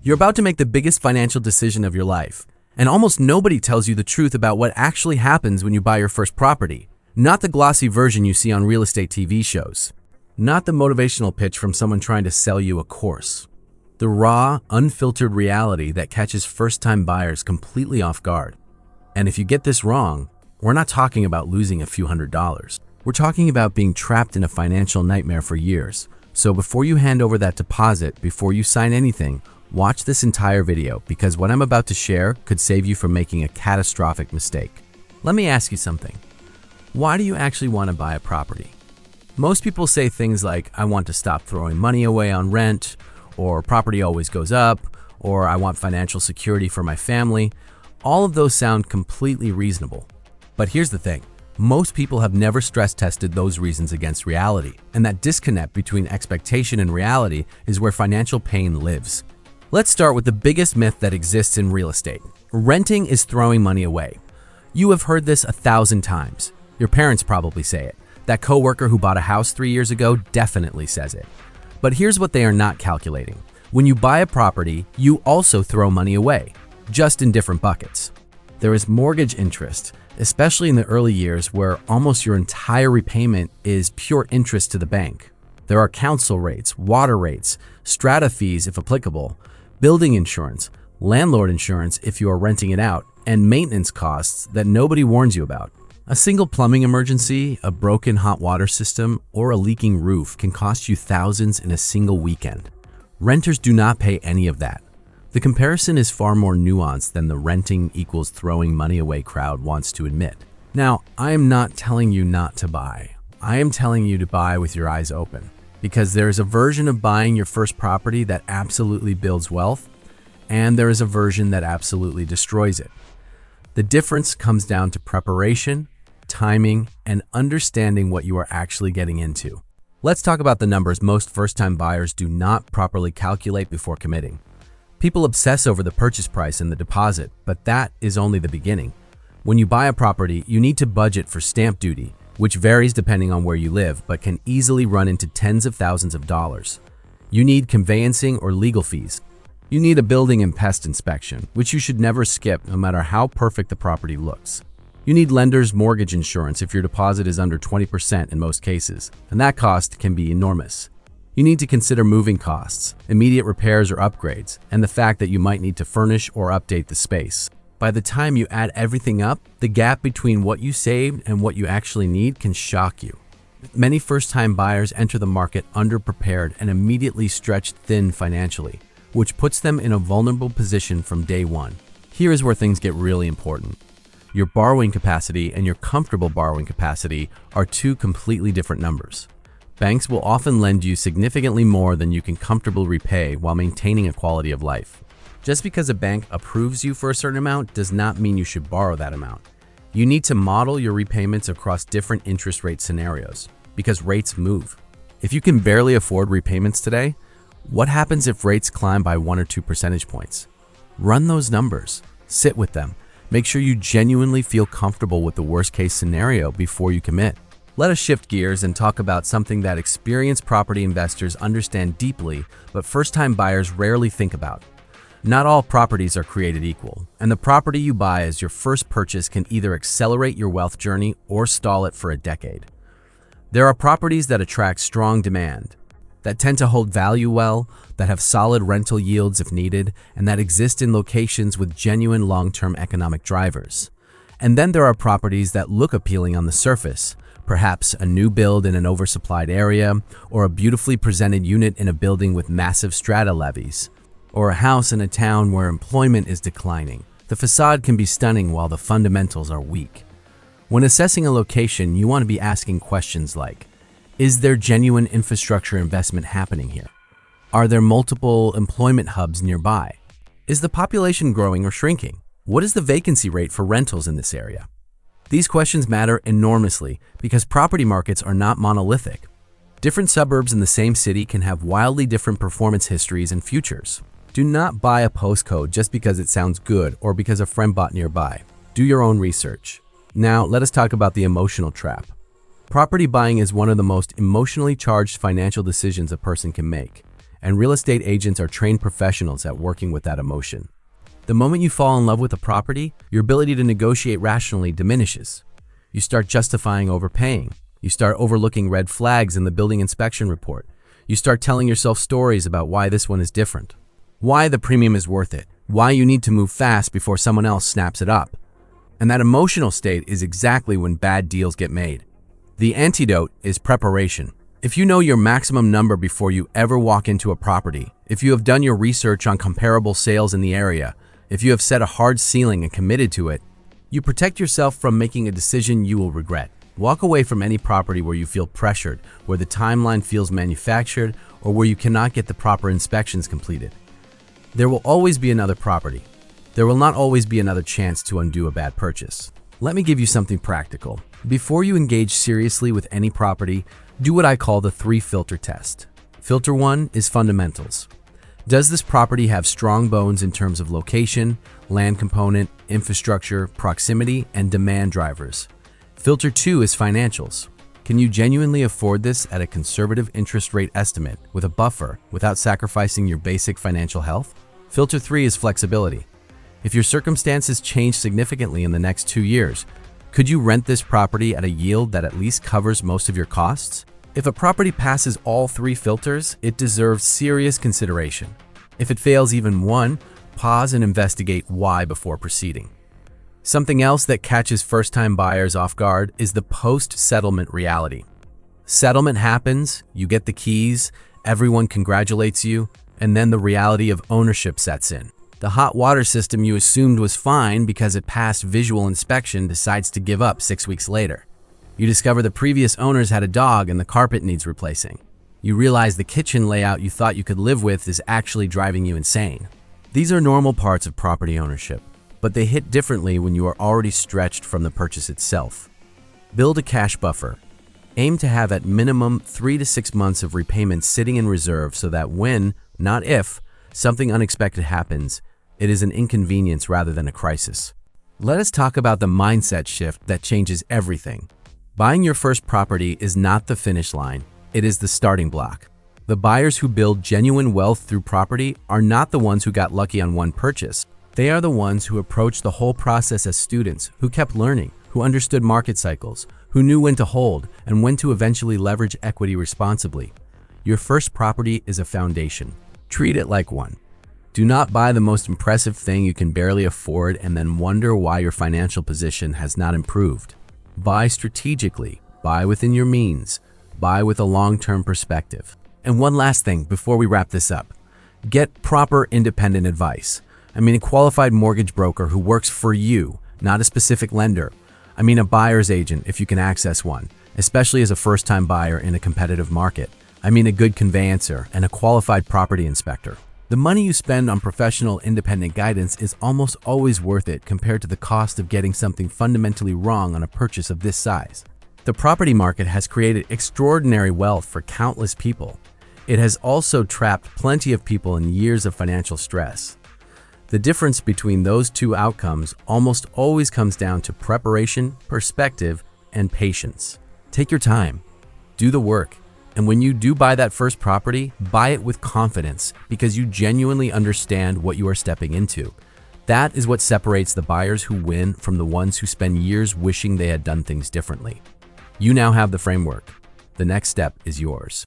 You're about to make the biggest financial decision of your life, and almost nobody tells you the truth about what actually happens when you buy your first property. Not the glossy version you see on real estate TV shows. Not the motivational pitch from someone trying to sell you a course. The raw, unfiltered reality that catches first-time buyers completely off guard. And if you get this wrong, we're not talking about losing a few $100s. We're talking about being trapped in a financial nightmare for years. So before you hand over that deposit, before you sign anything, watch this entire video because what I'm about to share could save you from making a catastrophic mistake. Let me ask you something. Why do you actually want to buy a property? Most people say things like, I want to stop throwing money away on rent, or property always goes up, or I want financial security for my family. All of those sound completely reasonable. But here's the thing. Most people have never stress tested those reasons against reality, and that disconnect between expectation and reality is where financial pain lives. Let's start with the biggest myth that exists in real estate. Renting is throwing money away. You have heard this 1,000 times. Your parents probably say it. That coworker who bought a house 3 years ago definitely says it. But here's what they are not calculating. When you buy a property, you also throw money away, just in different buckets. There is mortgage interest, especially in the early years where almost your entire repayment is pure interest to the bank. There are council rates, water rates, strata fees if applicable, building insurance, landlord insurance if you are renting it out, and maintenance costs that nobody warns you about. A single plumbing emergency, a broken hot water system, or a leaking roof can cost you thousands in a single weekend. Renters do not pay any of that. The comparison is far more nuanced than the renting equals throwing money away crowd wants to admit. Now, I am not telling you not to buy. I am telling you to buy with your eyes open, because there is a version of buying your first property that absolutely builds wealth, and there is a version that absolutely destroys it. The difference comes down to preparation, timing, and understanding what you are actually getting into. Let's talk about the numbers most first-time buyers do not properly calculate before committing. People obsess over the purchase price and the deposit, but that is only the beginning. When you buy a property, you need to budget for stamp duty, which varies depending on where you live, but can easily run into tens of thousands of dollars. You need conveyancing or legal fees. You need a building and pest inspection, which you should never skip no matter how perfect the property looks. You need lender's mortgage insurance if your deposit is under 20% in most cases, and that cost can be enormous. You need to consider moving costs, immediate repairs or upgrades, and the fact that you might need to furnish or update the space. By the time you add everything up, the gap between what you saved and what you actually need can shock you. Many first-time buyers enter the market underprepared and immediately stretched thin financially, which puts them in a vulnerable position from day one. Here is where things get really important. Your borrowing capacity and your comfortable borrowing capacity are two completely different numbers. Banks will often lend you significantly more than you can comfortably repay while maintaining a quality of life. Just because a bank approves you for a certain amount does not mean you should borrow that amount. You need to model your repayments across different interest rate scenarios because rates move. If you can barely afford repayments today, what happens if rates climb by 1 or 2 percentage points? Run those numbers, sit with them, make sure you genuinely feel comfortable with the worst case scenario before you commit. Let us shift gears and talk about something that experienced property investors understand deeply, but first-time buyers rarely think about. Not all properties are created equal, and the property you buy as your first purchase can either accelerate your wealth journey or stall it for a decade. There are properties that attract strong demand, that tend to hold value well, that have solid rental yields if needed, and that exist in locations with genuine long-term economic drivers. And then there are properties that look appealing on the surface, perhaps a new build in an oversupplied area, or a beautifully presented unit in a building with massive strata levies, or a house in a town where employment is declining. The facade can be stunning while the fundamentals are weak. When assessing a location, you want to be asking questions like, is there genuine infrastructure investment happening here? Are there multiple employment hubs nearby? Is the population growing or shrinking? What is the vacancy rate for rentals in this area? These questions matter enormously because property markets are not monolithic. Different suburbs in the same city can have wildly different performance histories and futures. Do not buy a postcode just because it sounds good or because a friend bought nearby. Do your own research. Now, let us talk about the emotional trap. Property buying is one of the most emotionally charged financial decisions a person can make, and real estate agents are trained professionals at working with that emotion. The moment you fall in love with a property, your ability to negotiate rationally diminishes. You start justifying overpaying. You start overlooking red flags in the building inspection report. You start telling yourself stories about why this one is different, why the premium is worth it, why you need to move fast before someone else snaps it up. And that emotional state is exactly when bad deals get made. The antidote is preparation. If you know your maximum number before you ever walk into a property, if you have done your research on comparable sales in the area, if you have set a hard ceiling and committed to it, you protect yourself from making a decision you will regret. Walk away from any property where you feel pressured, where the timeline feels manufactured, or where you cannot get the proper inspections completed. There will always be another property. There will not always be another chance to undo a bad purchase. Let me give you something practical. Before you engage seriously with any property, do what I call the 3-filter test. Filter 1 is fundamentals. Does this property have strong bones in terms of location, land component, infrastructure, proximity, and demand drivers? Filter 2 is financials. Can you genuinely afford this at a conservative interest rate estimate with a buffer without sacrificing your basic financial health? Filter 3 is flexibility. If your circumstances change significantly in the next 2 years, could you rent this property at a yield that at least covers most of your costs? If a property passes all 3 filters, it deserves serious consideration. If it fails even one, pause and investigate why before proceeding. Something else that catches first-time buyers off guard is the post-settlement reality. Settlement happens, you get the keys, everyone congratulates you, and then the reality of ownership sets in. The hot water system you assumed was fine because it passed visual inspection decides to give up 6 weeks later. You discover the previous owners had a dog and the carpet needs replacing. You realize the kitchen layout you thought you could live with is actually driving you insane. These are normal parts of property ownership, but they hit differently when you are already stretched from the purchase itself. Build a cash buffer. Aim to have at minimum 3 to 6 months of repayments sitting in reserve so that when, not if, something unexpected happens, it is an inconvenience rather than a crisis. Let us talk about the mindset shift that changes everything. Buying your first property is not the finish line, it is the starting block. The buyers who build genuine wealth through property are not the ones who got lucky on one purchase. They are the ones who approached the whole process as students, who kept learning, who understood market cycles, who knew when to hold and when to eventually leverage equity responsibly. Your first property is a foundation. Treat it like one. Do not buy the most impressive thing you can barely afford and then wonder why your financial position has not improved. Buy strategically, buy within your means, buy with a long-term perspective. And one last thing before we wrap this up. Get proper independent advice. I mean a qualified mortgage broker who works for you, not a specific lender. I mean a buyer's agent if you can access one, especially as a first-time buyer in a competitive market. I mean a good conveyancer and a qualified property inspector. The money you spend on professional independent guidance is almost always worth it compared to the cost of getting something fundamentally wrong on a purchase of this size. The property market has created extraordinary wealth for countless people. It has also trapped plenty of people in years of financial stress. The difference between those two outcomes almost always comes down to preparation, perspective, and patience. Take your time, do the work, and when you do buy that first property, buy it with confidence because you genuinely understand what you are stepping into. That is what separates the buyers who win from the ones who spend years wishing they had done things differently. You now have the framework. The next step is yours.